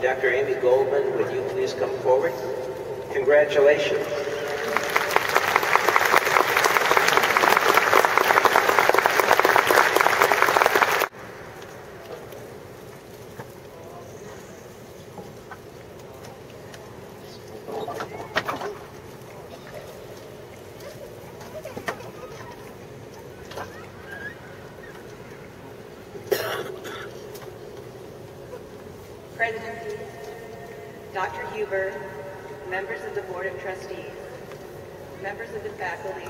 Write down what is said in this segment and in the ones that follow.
Dr. Amy Goldman, would you please come forward? Congratulations. President Dean, Dr. Huber, members of the Board of Trustees, members of the faculty,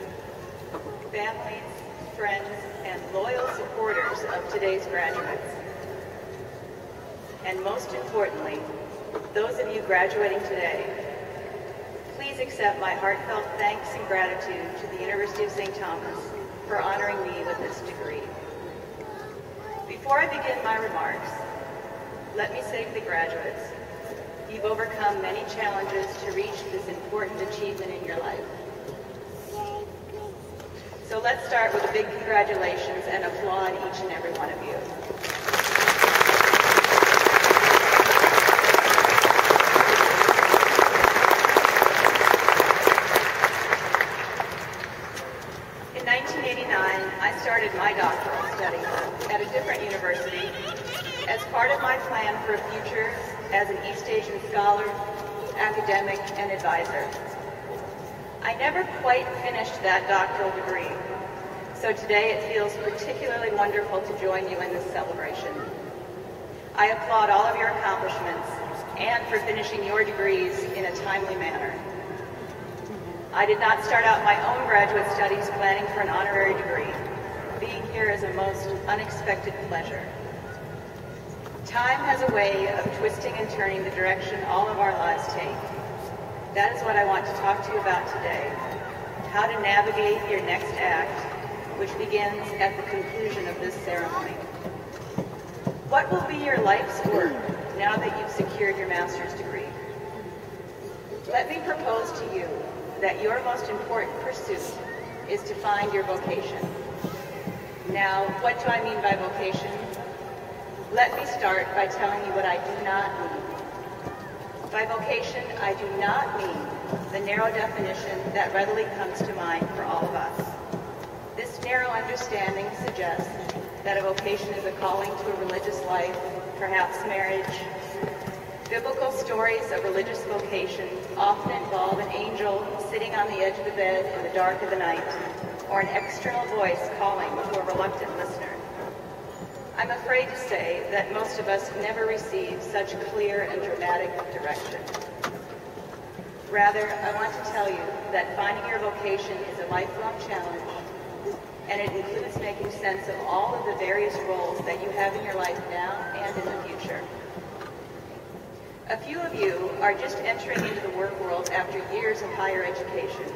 families, friends, and loyal supporters of today's graduates, and most importantly, those of you graduating today, please accept my heartfelt thanks and gratitude to the University of St. Thomas for honoring me with this degree. Before I begin my remarks, let me say to the graduates, you've overcome many challenges to reach this important achievement in your life. So let's start with a big congratulations and applaud each and every one of you. In 1989, I started my doctoral studies at a different university as part of my plan for a future as an East Asian scholar, academic, and advisor. I never quite finished that doctoral degree, so today it feels particularly wonderful to join you in this celebration. I applaud all of your accomplishments and for finishing your degrees in a timely manner. I did not start out my own graduate studies planning for an honorary degree. Being here is a most unexpected pleasure. Time has a way of twisting and turning the direction all of our lives take. That is what I want to talk to you about today, how to navigate your next act, which begins at the conclusion of this ceremony. What will be your life's work now that you've secured your master's degree? Let me propose to you that your most important pursuit is to find your vocation. Now, what do I mean by vocation? Let me start by telling you what I do not mean. By vocation, I do not mean the narrow definition that readily comes to mind for all of us. This narrow understanding suggests that a vocation is a calling to a religious life, perhaps marriage. Biblical stories of religious vocation often involve an angel sitting on the edge of the bed in the dark of the night, or an external voice calling to a reluctant listener. I'm afraid to say that most of us never receive such clear and dramatic direction. Rather, I want to tell you that finding your vocation is a lifelong challenge, and it includes making sense of all of the various roles that you have in your life now and in the future. A few of you are just entering into the work world after years of higher education.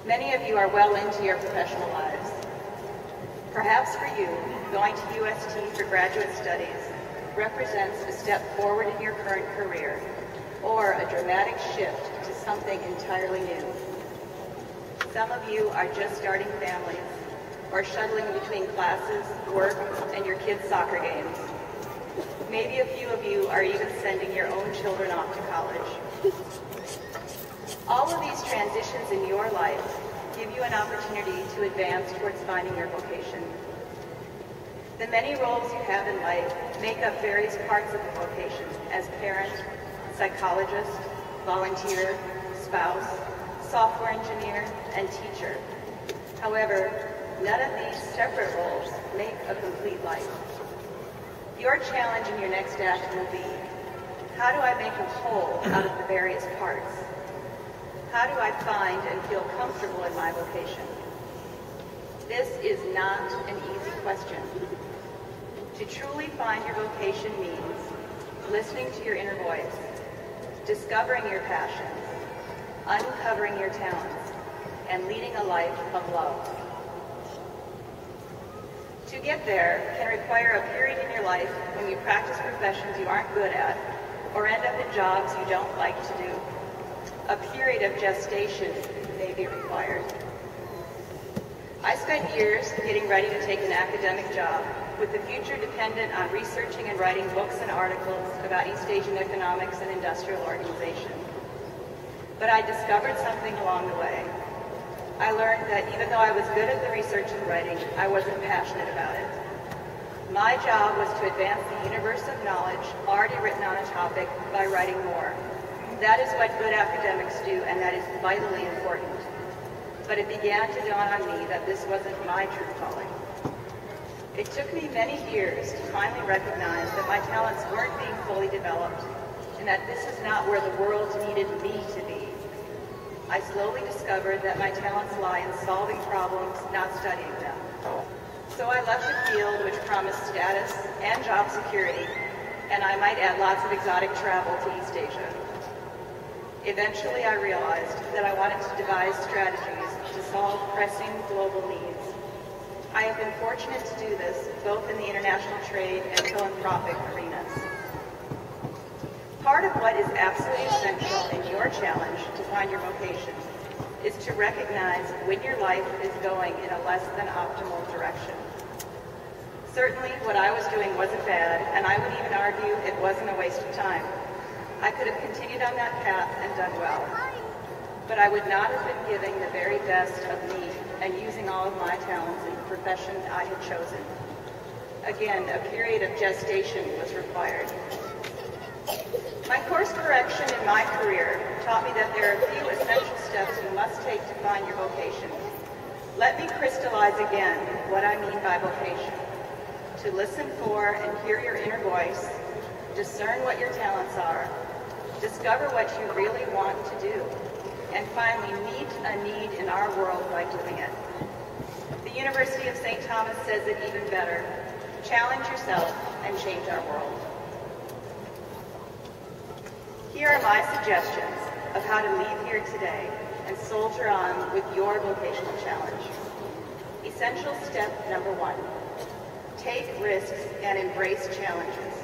Many of you are well into your professional lives. Perhaps for you, going to UST for graduate studies represents a step forward in your current career, or a dramatic shift to something entirely new. Some of you are just starting families, or shuttling between classes, work, and your kids' soccer games. Maybe a few of you are even sending your own children off to college. All of these transitions in your life give you an opportunity to advance towards finding your vocation. The many roles you have in life make up various parts of the vocation as parent, psychologist, volunteer, spouse, software engineer, and teacher. However, none of these separate roles make a complete life. Your challenge in your next act will be, how do I make a whole out of the various parts? How do I find and feel comfortable in my vocation? This is not an easy question. To truly find your vocation means listening to your inner voice, discovering your passions, uncovering your talents, and leading a life of love. To get there can require a period in your life when you practice professions you aren't good at, or end up in jobs you don't like to do. A period of gestation may be required. I spent years getting ready to take an academic job, with the future dependent on researching and writing books and articles about East Asian economics and industrial organization. But I discovered something along the way. I learned that even though I was good at the research and writing, I wasn't passionate about it. My job was to advance the universe of knowledge already written on a topic by writing more. That is what good academics do, and that is vitally important. But it began to dawn on me that this wasn't my true calling. It took me many years to finally recognize that my talents weren't being fully developed, and that this is not where the world needed me to be. I slowly discovered that my talents lie in solving problems, not studying them. So I left a field which promised status and job security, and I might add lots of exotic travel to East Asia. Eventually I realized that I wanted to devise strategies to solve pressing global needs. I have been fortunate to do this both in the international trade and philanthropic arenas. Part of what is absolutely essential in your challenge to find your vocation is to recognize when your life is going in a less than optimal direction. Certainly what I was doing wasn't bad, and I would even argue it wasn't a waste of time. I could have continued on that path and done well. But I would not have been giving the very best of me and using all of my talents in the profession I had chosen. Again, a period of gestation was required. My course correction in my career taught me that there are a few essential steps you must take to find your vocation. Let me crystallize again what I mean by vocation. To listen for and hear your inner voice, discern what your talents are, discover what you really want to do, and finally meet a need in our world by doing it. The University of St. Thomas says it even better. Challenge yourself and change our world. Here are my suggestions of how to leave here today and soldier on with your vocational challenge. Essential step number 1. Take risks and embrace challenges.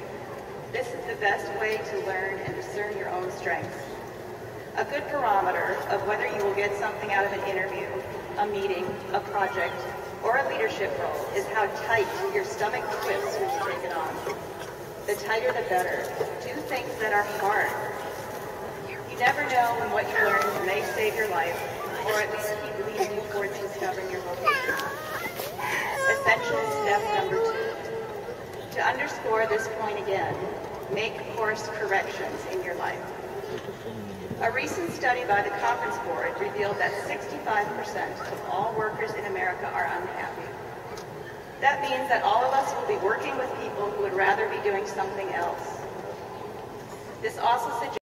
This is the best way to learn and discern your own strengths. A good barometer of whether you will get something out of an interview, a meeting, a project, or a leadership role is how tight your stomach twists when you take it on. The tighter the better. Do things that are hard. You never know when what you learn may save your life, or at least keep leading you towards discovering your vocation. Essential step number 2. To underscore this point again, make course corrections in your life. A recent study by the Conference Board revealed that 65% of all workers in America are unhappy. That means that all of us will be working with people who would rather be doing something else. This also suggests